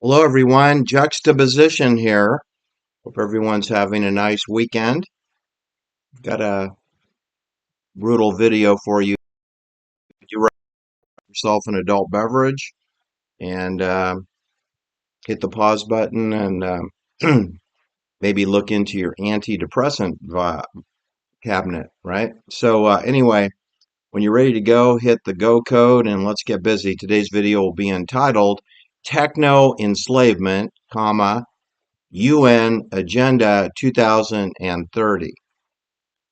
Hello, everyone. Juxtaposition here. Hope everyone's having a nice weekend. Got a brutal video for you. You wrap yourself an adult beverage and hit the pause button and maybe look into your antidepressant cabinet, right? Anyway, when you're ready to go, hit the go code and let's get busy. Today's video will be entitled Techno-enslavement, UN Agenda 2030.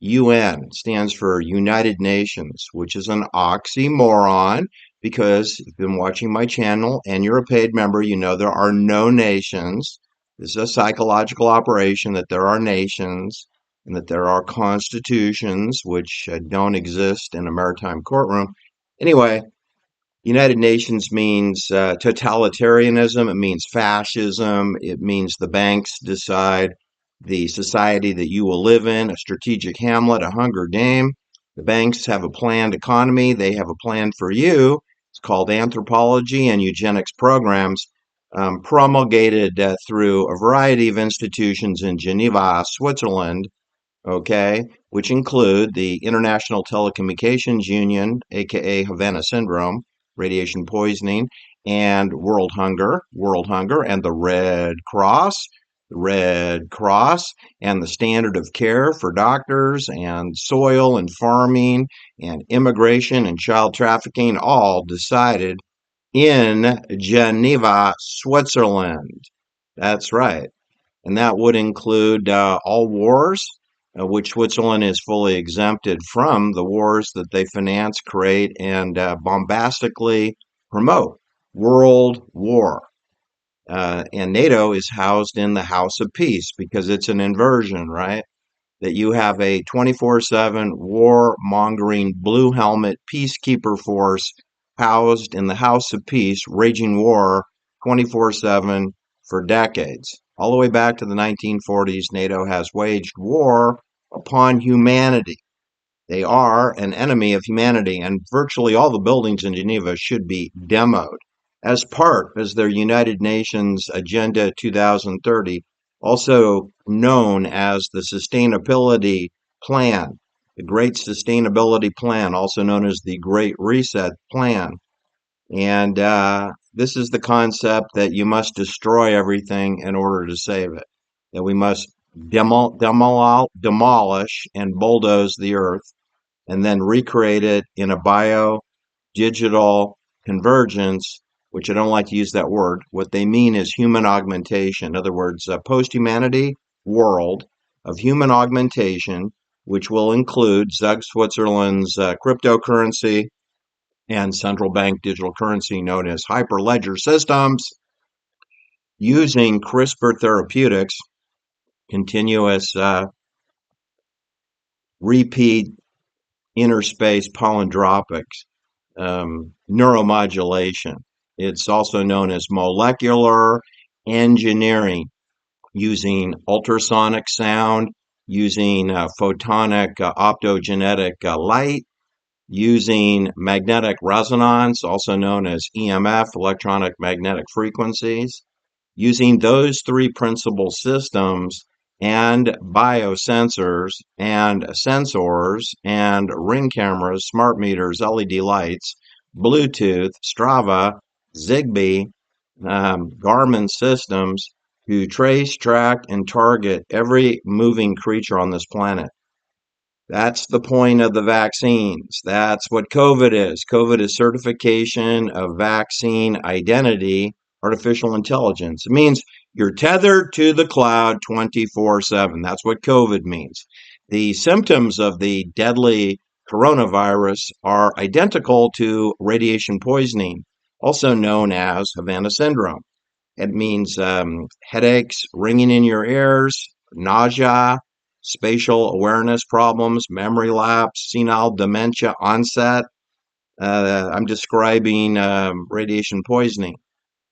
UN stands for United Nations, which is an oxymoron because if you've been watching my channel and you're a paid member, you know there are no nations. This is a psychological operation that there are nations and that there are constitutions which don't exist in a maritime courtroom. Anyway, United Nations means totalitarianism, it means fascism, it means the banks decide the society that you will live in, a strategic Hamlet, a Hunger Game. The banks have a planned economy, they have a plan for you. It's called anthropology and eugenics programs, promulgated through a variety of institutions in Geneva, Switzerland, okay, which include the International Telecommunications Union, aka Havana Syndrome, radiation poisoning, and World Hunger, and the Red Cross, and the standard of care for doctors and soil and farming and immigration and child trafficking, all decided in Geneva, Switzerland. That's right, and that would include all wars, which Switzerland is fully exempted from the wars that they finance, create, and bombastically promote. World War. And NATO is housed in the House of Peace because it's an inversion, right? That you have a 24/7 war-mongering blue helmet peacekeeper force housed in the House of Peace, waging war 24/7 for decades. All the way back to the 1940s, NATO has waged war upon humanity. They are an enemy of humanity, and virtually all the buildings in Geneva should be demoed as their United Nations Agenda 2030, also known as the Sustainability Plan, the Great Sustainability Plan, also known as the Great Reset Plan. And this is the concept that you must destroy everything in order to save it, that we must demolish and bulldoze the earth and then recreate it in a bio-digital convergence, which I don't like to use that word. What they mean is human augmentation. In other words, a post-humanity world of human augmentation, which will include Zug Switzerland's cryptocurrency and central bank digital currency known as hyperledger systems, using CRISPR therapeutics, continuous repeat interspace polydropics, neuromodulation. It's also known as molecular engineering, using ultrasonic sound, using photonic optogenetic light, using magnetic resonance, also known as EMF, electronic magnetic frequencies. Using those three principal systems and biosensors and sensors and ring cameras, smart meters, LED lights, Bluetooth, Strava, Zigbee, Garmin systems to trace, track, and target every moving creature on this planet. That's the point of the vaccines. That's what COVID is. COVID is certification of vaccine identity, artificial intelligence. It means you're tethered to the cloud 24/7. That's what COVID means. The symptoms of the deadly coronavirus are identical to radiation poisoning, also known as Havana syndrome. It means headaches, ringing in your ears, nausea, spatial awareness problems, memory lapse, senile dementia onset. I'm describing radiation poisoning.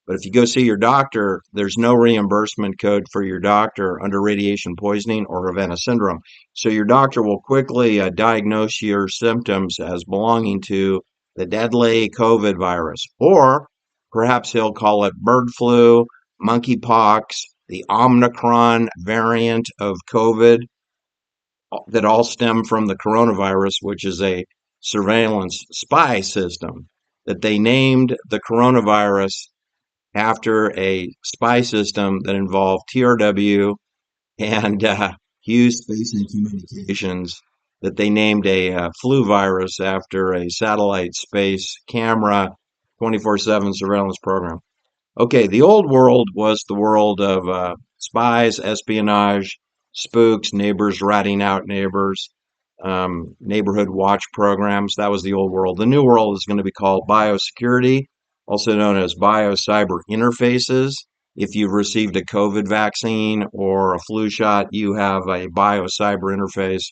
But if you go see your doctor, there's no reimbursement code for your doctor under radiation poisoning or Havana syndrome. So your doctor will quickly diagnose your symptoms as belonging to the deadly COVID virus, or perhaps he'll call it bird flu, monkeypox, the Omicron variant of COVID, that all stem from the coronavirus, which is a surveillance spy system that they named the coronavirus after a spy system that involved TRW and Hughes Space and Communications, that they named a flu virus after a satellite space camera 24/7 surveillance program. Okay, the old world was the world of spies, espionage, spooks, neighbors ratting out neighbors, neighborhood watch programs. That was the old world. The new world is going to be called biosecurity, also known as biocyber interfaces. If you've received a COVID vaccine or a flu shot, you have a biocyber interface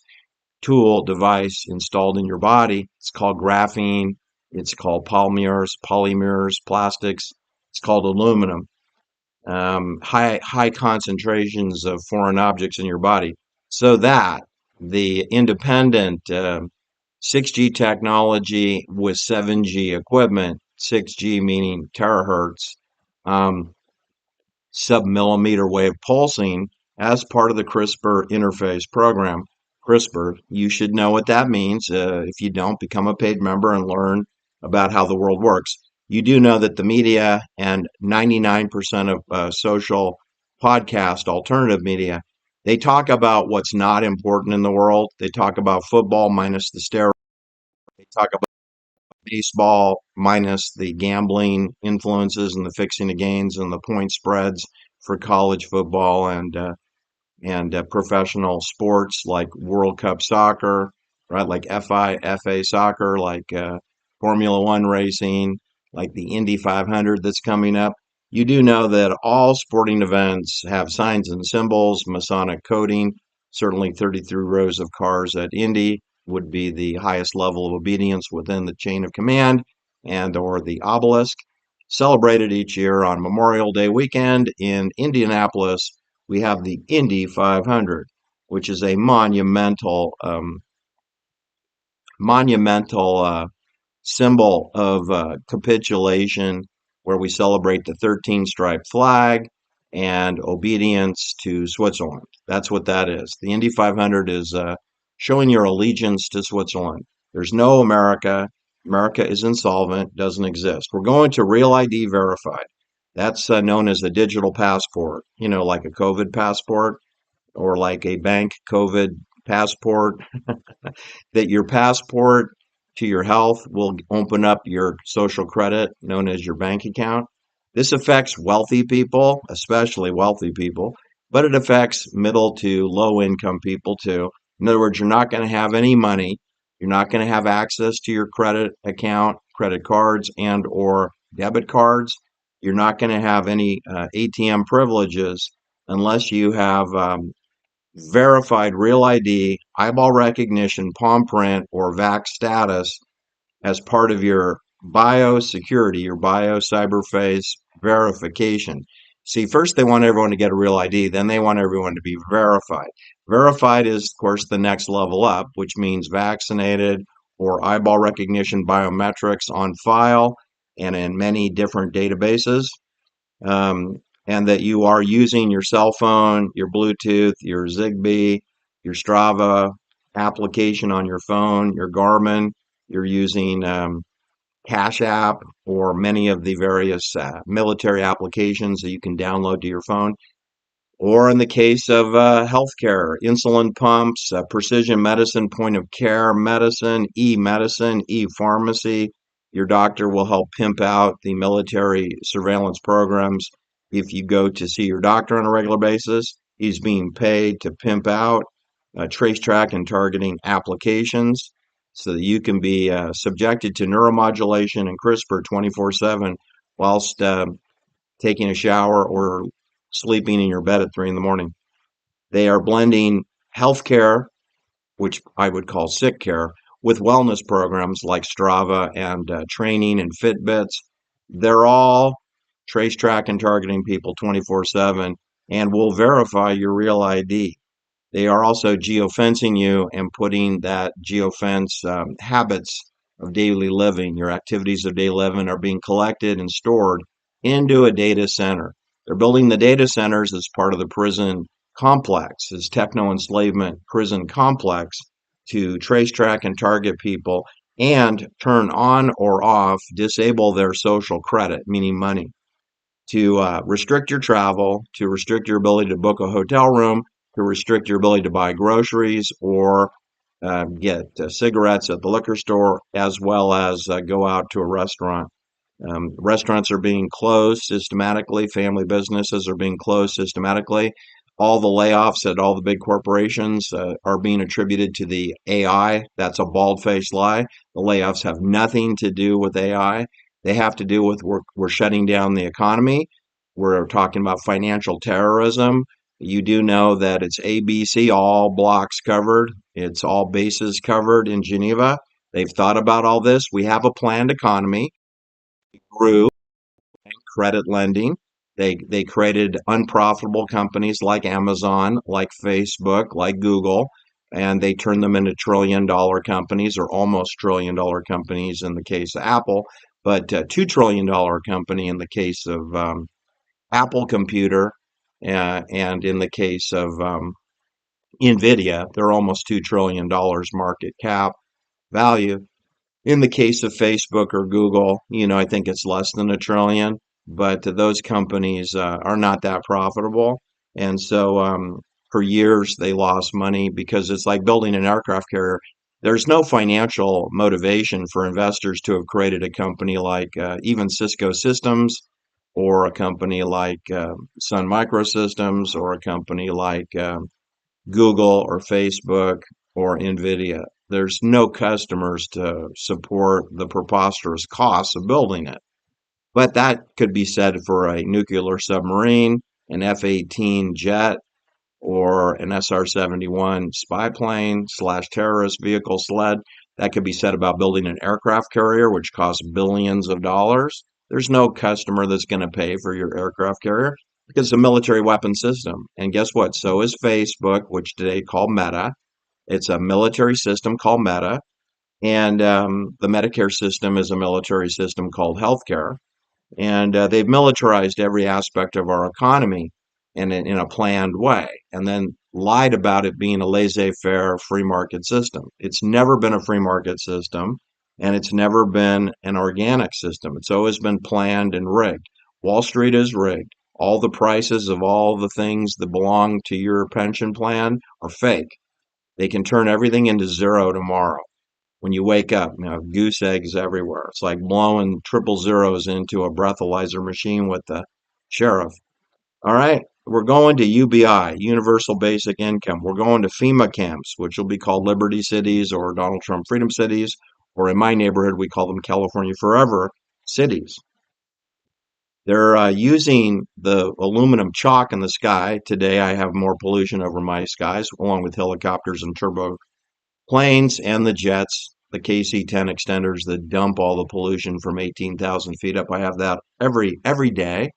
tool device installed in your body. It's called graphene. It's called polymers, plastics. It's called aluminum. High concentrations of foreign objects in your body, so that the independent 6G technology with 7G equipment, 6G meaning terahertz, um, sub-millimeter wave pulsing as part of the CRISPR interface program. CRISPR, you should know what that means. If you don't, become a paid member and learn about how the world works. You do know that the media and 99% of social podcast alternative media, they talk about what's not important in the world. They talk about football minus the steroids. They talk about baseball minus the gambling influences and the fixing of gains and the point spreads for college football and professional sports like World Cup soccer, right? Like FA soccer, like Formula One racing, like the Indy 500 that's coming up. You do know that all sporting events have signs and symbols, Masonic coding. Certainly, 33 rows of cars at Indy would be the highest level of obedience within the chain of command, and or the obelisk. Celebrated each year on Memorial Day weekend in Indianapolis, we have the Indy 500, which is a monumental symbol of capitulation, where we celebrate the 13 stripe flag and obedience to Switzerland. That's what that is. The Indy 500 is showing your allegiance to Switzerland. There's no America. America is insolvent, doesn't exist. We're going to Real ID verified. That's known as a digital passport, like a COVID passport or like a bank COVID passport, that your passport to your health will open up your social credit known as your bank account. This affects wealthy people, especially wealthy people, but it affects middle to low income people too. In other words, you're not going to have any money. You're not going to have access to your credit account, credit cards, and or debit cards. You're not going to have any ATM privileges unless you have verified real ID, eyeball recognition, palm print, or VAC status as part of your biosecurity, your biocyberface verification. See, first they want everyone to get a real ID, then they want everyone to be verified. Verified is, of course, the next level up, which means vaccinated or eyeball recognition biometrics on file and in many different databases, um, and that you are using your cell phone, your Bluetooth, your Zigbee, your Strava application on your phone, your Garmin, you're using Cash App or many of the various military applications that you can download to your phone. Or in the case of healthcare, insulin pumps, precision medicine, point of care medicine, e-medicine, e-pharmacy. Your doctor will help pimp out the military surveillance programs. If you go to see your doctor on a regular basis, he's being paid to pimp out trace, track, and targeting applications so that you can be subjected to neuromodulation and CRISPR 24/7 whilst taking a shower or sleeping in your bed at 3 in the morning. They are blending healthcare, which I would call sick care, with wellness programs like Strava and training and Fitbits. They're all trace, track, and targeting people 24/7 and will verify your real ID. They are also geofencing you and putting that geofence habits of daily living, your activities of daily living are being collected and stored into a data center. They're building the data centers as part of the prison complex, this techno-enslavement prison complex, to trace, track, and target people and turn on or off, disable their social credit, meaning money, to restrict your travel, to restrict your ability to book a hotel room, to restrict your ability to buy groceries or get cigarettes at the liquor store, as well as go out to a restaurant. Restaurants are being closed systematically. Family businesses are being closed systematically. All the layoffs at all the big corporations are being attributed to the AI. That's a bald-faced lie. The layoffs have nothing to do with AI. They have to do with we're shutting down the economy. We're talking about financial terrorism. You do know that it's ABC, all blocks covered. It's all bases covered in Geneva. They've thought about all this. We have a planned economy. Grew credit lending. They created unprofitable companies like Amazon, like Facebook, like Google, and they turned them into trillion-dollar companies or almost trillion-dollar companies in the case of Apple, but $2 trillion company in the case of Apple Computer, and in the case of Nvidia, they're almost $2 trillion market cap value. In the case of Facebook or Google, I think it's less than a trillion, but those companies are not that profitable. And so for years they lost money because it's like building an aircraft carrier. There's no financial motivation for investors to have created a company like even Cisco Systems or a company like Sun Microsystems or a company like Google or Facebook or Nvidia. There's no customers to support the preposterous costs of building it. But that could be said for a nuclear submarine, an F-18 jet, or an SR-71 spy plane slash terrorist vehicle sled. That could be said about building an aircraft carrier, which costs billions of dollars. There's no customer that's going to pay for your aircraft carrier because it's a military weapon system. And guess what? So is Facebook, which today called Meta. It's a military system called Meta. And the Medicare system is a military system called healthcare. And they've militarized every aspect of our economy in a planned way, and then lied about it being a laissez-faire free market system. It's never been a free market system, and it's never been an organic system. It's always been planned and rigged. Wall Street is rigged. All the prices of all the things that belong to your pension plan are fake. They can turn everything into zero tomorrow when you wake up, goose eggs everywhere. It's like blowing triple zeros into a breathalyzer machine with the sheriff. All right, we're going to UBI, Universal Basic Income. We're going to FEMA camps, which will be called Liberty Cities or Donald Trump Freedom Cities, or in my neighborhood, we call them California Forever cities. They're using the aluminum chalk in the sky. Today, I have more pollution over my skies, along with helicopters and turbo planes and the jets, the KC-10 extenders that dump all the pollution from 18,000 feet up. I have that every day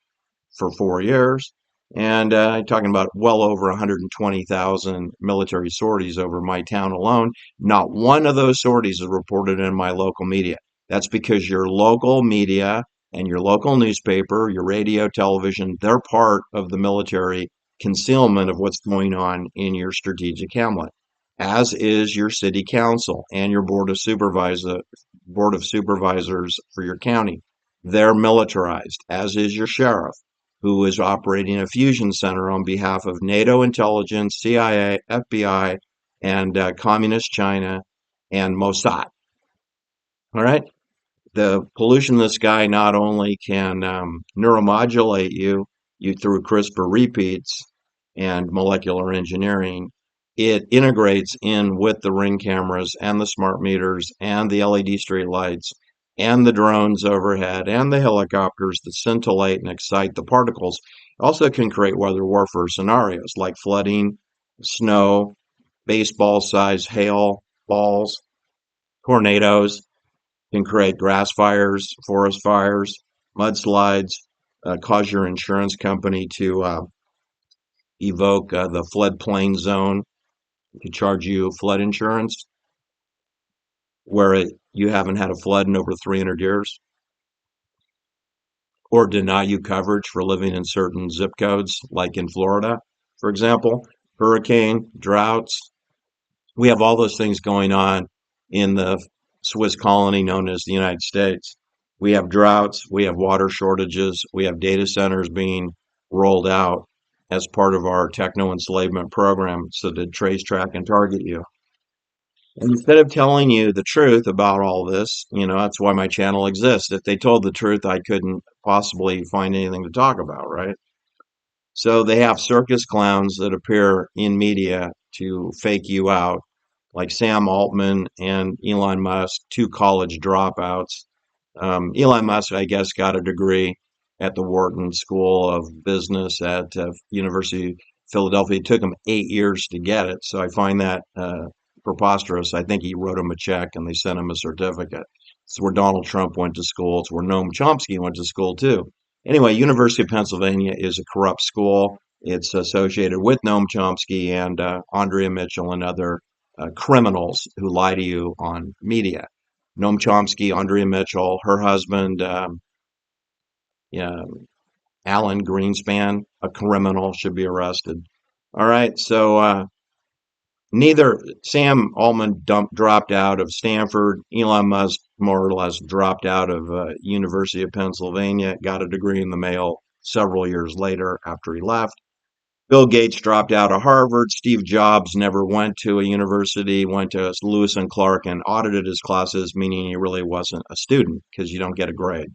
for 4 years. And talking about well over 120,000 military sorties over my town alone. Not one of those sorties is reported in my local media. That's because your local media and your local newspaper, your radio, television, they're part of the military concealment of what's going on in your strategic hamlet, as is your city council and your board of supervisors for your county. They're militarized, as is your sheriff, who is operating a fusion center on behalf of NATO intelligence, CIA, FBI, and communist China and Mossad. All right. The pollution in the sky not only can neuromodulate you through CRISPR repeats and molecular engineering, it integrates in with the ring cameras and the smart meters and the LED street lights and the drones overhead and the helicopters that scintillate and excite the particles. It also can create weather warfare scenarios like flooding, snow, baseball size hail balls, tornadoes, can create grass fires, forest fires, mudslides, cause your insurance company to evoke the floodplain zone to charge you flood insurance where you haven't had a flood in over 300 years. or deny you coverage for living in certain zip codes, like in Florida, for example. Hurricane, droughts. We have all those things going on in the Swiss colony known as the United States. We have droughts, we have water shortages, we have data centers being rolled out as part of our techno-enslavement program so to trace, track, and target you. And instead of telling you the truth about all this, that's why my channel exists. If they told the truth, I couldn't possibly find anything to talk about, right? So they have circus clowns that appear in media to fake you out, like Sam Altman and Elon Musk, two college dropouts. Elon Musk, I guess, got a degree at the Wharton School of Business at University of Philadelphia. It took him 8 years to get it, so I find that preposterous. I think he wrote him a check and they sent him a certificate. It's where Donald Trump went to school. It's where Noam Chomsky went to school too. Anyway, University of Pennsylvania is a corrupt school. It's associated with Noam Chomsky and Andrea Mitchell and other criminals who lie to you on media. Noam Chomsky, Andrea Mitchell, her husband, yeah, Alan Greenspan, a criminal, should be arrested. All right, so neither Sam Altman dropped out of Stanford. Elon Musk more or less dropped out of University of Pennsylvania, got a degree in the mail several years later after he left. Bill Gates dropped out of Harvard. Steve Jobs never went to a university, went to Lewis and Clark and audited his classes, meaning he really wasn't a student because you don't get a grade.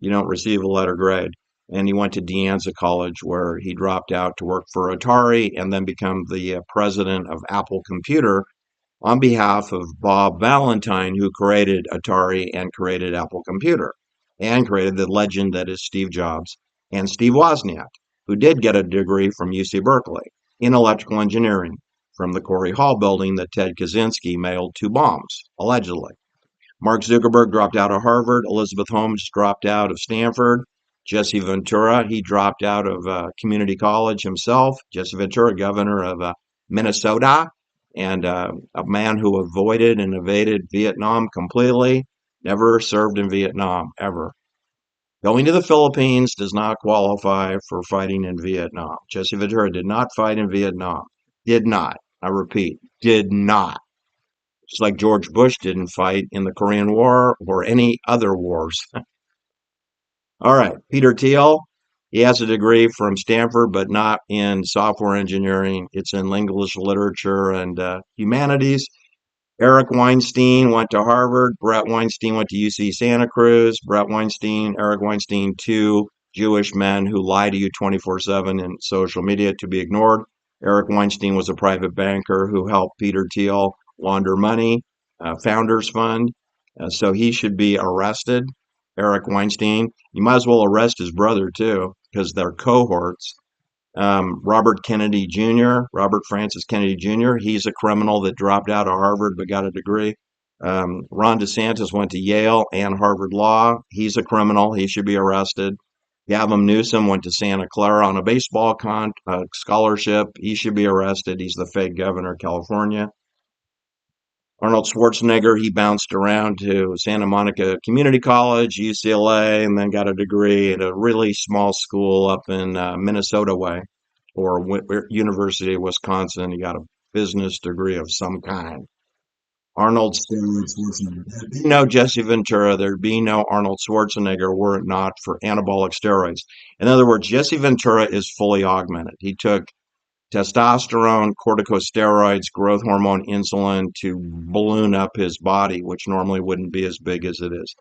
You don't receive a letter grade. And he went to De Anza College where he dropped out to work for Atari and then become the president of Apple Computer on behalf of Bob Valentine, who created Atari and created Apple Computer and created the legend that is Steve Jobs, and Steve Wozniak, who did get a degree from UC Berkeley in electrical engineering from the Corey Hall building that Ted Kaczynski mailed two bombs, allegedly. Mark Zuckerberg dropped out of Harvard. Elizabeth Holmes dropped out of Stanford. Jesse Ventura, he dropped out of community college himself. Jesse Ventura, governor of Minnesota, and a man who avoided and evaded Vietnam completely, never served in Vietnam, ever. Going to the Philippines does not qualify for fighting in Vietnam. Jesse Ventura did not fight in Vietnam. Did not. I repeat, did not. Just like George Bush didn't fight in the Korean War or any other wars. All right, Peter Thiel. He has a degree from Stanford, but not in software engineering. It's in English literature and humanities. Eric Weinstein went to Harvard. Brett Weinstein went to UC Santa Cruz. Brett Weinstein, Eric Weinstein, two Jewish men who lie to you 24/7 in social media to be ignored. Eric Weinstein was a private banker who helped Peter Thiel launder money, Founders Fund. So he should be arrested. Eric Weinstein. You might as well arrest his brother too, because they're cohorts. Robert Kennedy Jr., Robert Francis Kennedy Jr., he's a criminal that dropped out of Harvard but got a degree. Ron DeSantis went to Yale and Harvard Law. He's a criminal. He should be arrested. Gavin Newsom went to Santa Clara on a baseball scholarship. He should be arrested. He's the fake governor of California. Arnold Schwarzenegger, he bounced around to Santa Monica Community College, UCLA, and then got a degree at a really small school up in Minnesota way, or University of Wisconsin. He got a business degree of some kind. Arnold Schwarzenegger. There'd be no Jesse Ventura. There'd be no Arnold Schwarzenegger were it not for anabolic steroids. In other words, Jesse Ventura is fully augmented. He took testosterone, corticosteroids, growth hormone, insulin to balloon up his body, which normally wouldn't be as big as it is.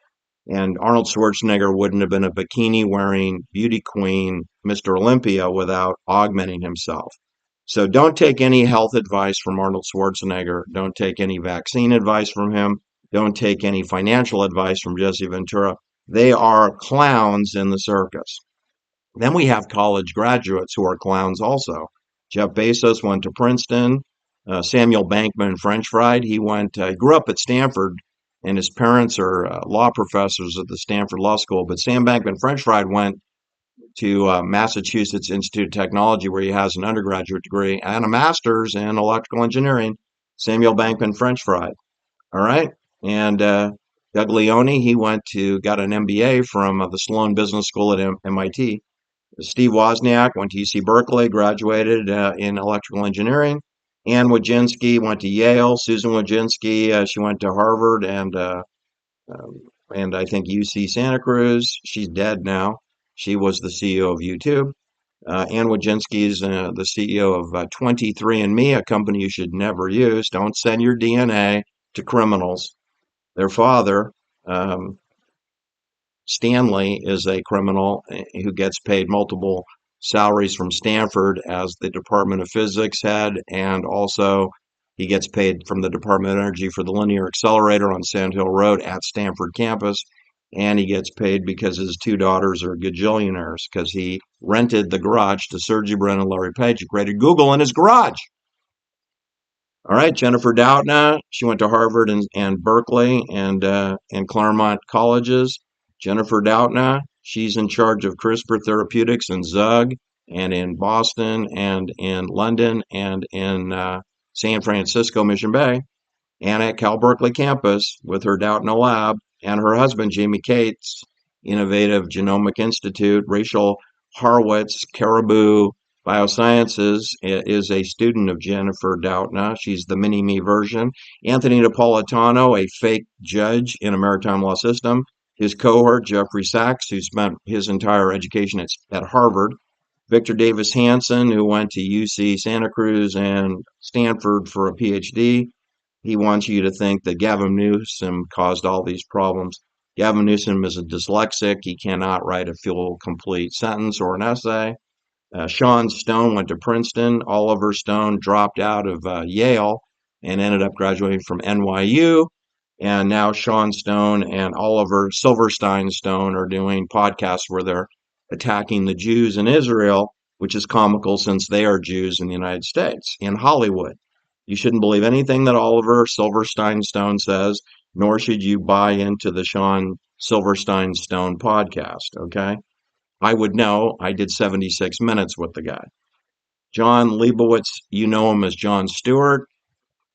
And Arnold Schwarzenegger wouldn't have been a bikini wearing beauty queen, Mr. Olympia, without augmenting himself. So don't take any health advice from Arnold Schwarzenegger. Don't take any vaccine advice from him. Don't take any financial advice from Jesse Ventura. They are clowns in the circus. Then we have college graduates who are clowns also. Jeff Bezos went to Princeton. Samuel Bankman French fried. He grew up at Stanford, and his parents are law professors at the Stanford Law School. But Sam Bankman French fried went to Massachusetts Institute of Technology, where he has an undergraduate degree and a master's in electrical engineering. Samuel Bankman French fried. All right. And Guglielmi, he got an MBA from the Sloan Business School at MIT. Steve Wozniak went to UC Berkeley, graduated in electrical engineering. Ann Wojcinski went to Yale. Susan Wojcinski, she went to Harvard um, and I think UC Santa Cruz. She's dead now. She was the CEO of YouTube. Ann Wojcinski is the CEO of 23andMe, a company you should never use. Don't send your DNA to criminals. Their father, um, Stanley, is a criminal who gets paid multiple salaries from Stanford as the Department of Physics head, and also he gets paid from the Department of Energy for the linear accelerator on Sand Hill Road at Stanford campus. And he gets paid because his two daughters are gajillionaires because he rented the garage to Sergey Brin and Larry Page, who created Google in his garage. All right, Jennifer Doudna. She went to Harvard and Berkeley and Claremont colleges. Jennifer Doudna. She's in charge of CRISPR Therapeutics in Zug and in Boston and in London and in San Francisco Mission Bay and at Cal Berkeley campus with her Doudna Lab and her husband, Jamie Cates, Innovative Genomic Institute. Rachel Horowitz, Caribou Biosciences, is a student of Jennifer Doudna. She's the mini-me version. Anthony Napolitano, a fake judge in a maritime law system. His cohort, Jeffrey Sachs, who spent his entire education at Harvard. Victor Davis Hanson, who went to UC Santa Cruz and Stanford for a PhD. He wants you to think that Gavin Newsom caused all these problems. Gavin Newsom is a dyslexic. He cannot write a full, complete sentence or an essay. Sean Stone went to Princeton. Oliver Stone dropped out of Yale and ended up graduating from NYU. And now Sean Stone and Oliver Silverstein Stone are doing podcasts where they're attacking the Jews in Israel, which is comical since they are Jews in the United States, in Hollywood. You shouldn't believe anything that Oliver Silverstein Stone says, nor should you buy into the Sean Silverstein Stone podcast, okay? I would know. I did 76 minutes with the guy. John Leibowitz, you know him as Jon Stewart.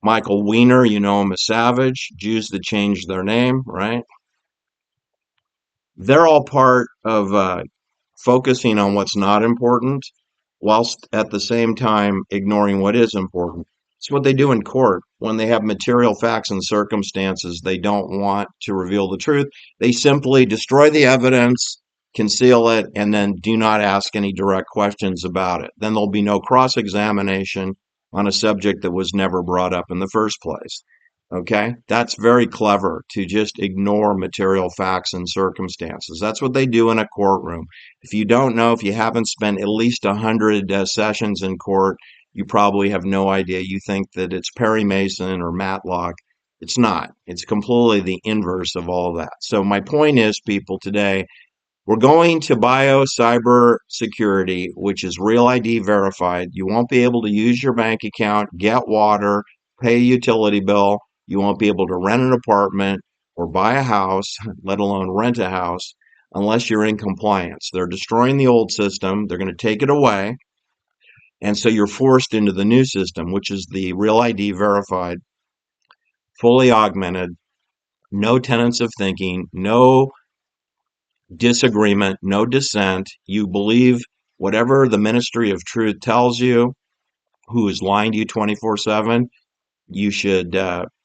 Michael Weiner, you know him as Savage. Jews that changed their name, right? They're all part of focusing on what's not important whilst at the same time ignoring what is important. It's what they do in court. When they have material facts and circumstances, they don't want to reveal the truth. They simply destroy the evidence, conceal it, and then do not ask any direct questions about it. Then there'll be no cross examination on a subject that was never brought up in the first place. Okay, that's very clever to just ignore material facts and circumstances. That's what they do in a courtroom. If you don't know, if you haven't spent at least 100 sessions in court, you probably have no idea. You think that it's Perry Mason or Matlock. It's not. It's completely the inverse of all of that. So my point is, people, today, we're going to bio cyber security, which is real ID verified. You won't be able to use your bank account, get water, pay a utility bill. You won't be able to rent an apartment or buy a house, let alone rent a house, unless you're in compliance. They're destroying the old system. They're going to take it away. And so you're forced into the new system, which is the real ID verified, fully augmented, no tenets of thinking, no disagreement, no dissent. You believe whatever the Ministry of Truth tells you, who is lying to you 24/7. You should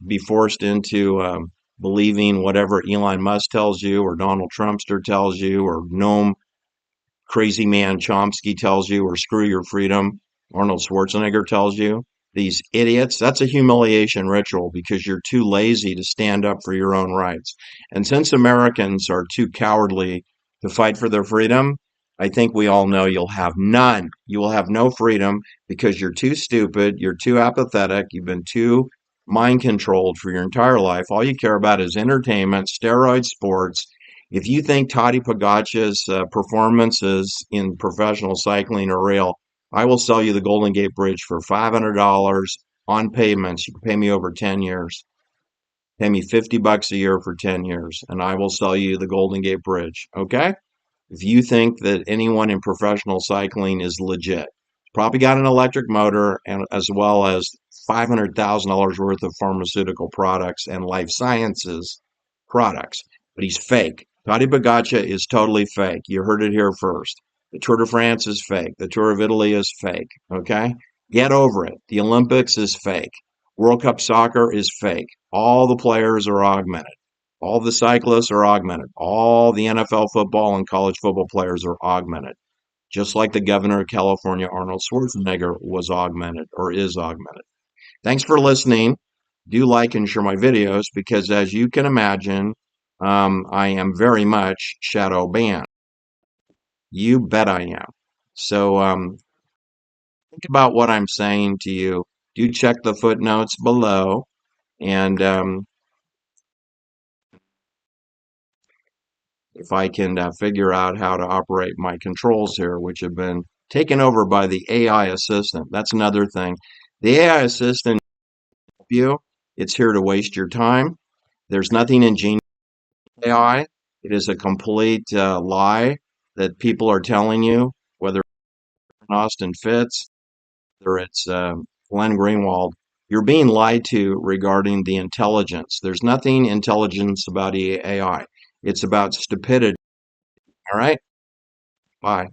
be forced into believing whatever Elon Musk tells you, or Donald Trumpster tells you, or Noam Crazy Man Chomsky tells you, or Screw Your Freedom Arnold Schwarzenegger tells you. These idiots, that's a humiliation ritual because you're too lazy to stand up for your own rights. And since Americans are too cowardly to fight for their freedom, I think we all know you'll have none. You will have no freedom because you're too stupid, you're too apathetic, you've been too mind controlled for your entire life. All you care about is entertainment, steroid sports. If you think Toddy Pogacar's performances in professional cycling are real, I will sell you the Golden Gate Bridge for $500 on payments. You can pay me over 10 years. Pay me $50 a year for 10 years, and I will sell you the Golden Gate Bridge. Okay? If you think that anyone in professional cycling is legit, probably got an electric motor and as well as $500,000 worth of pharmaceutical products and life sciences products, but he's fake. Tadej Pogacar is totally fake. You heard it here first. The Tour de France is fake. The Tour of Italy is fake. Okay? Get over it. The Olympics is fake. World Cup soccer is fake. All the players are augmented. All the cyclists are augmented. All the NFL football and college football players are augmented. Just like the governor of California, Arnold Schwarzenegger, was augmented or is augmented. Thanks for listening. Do like and share my videos because, as you can imagine, I am very much shadow banned. You bet I am. So think about what I'm saying to you. Do check the footnotes below, and if I can figure out how to operate my controls here, which have been taken over by the AI assistant. That's another thing. The AI assistant you. It's here to waste your time. There's nothing ingenious in AI. It is a complete lie that people are telling you, whether it's Austin Fitz, whether it's Glenn Greenwald. You're being lied to regarding the intelligence. There's nothing intelligence about AI. It's about stupidity. All right? Bye.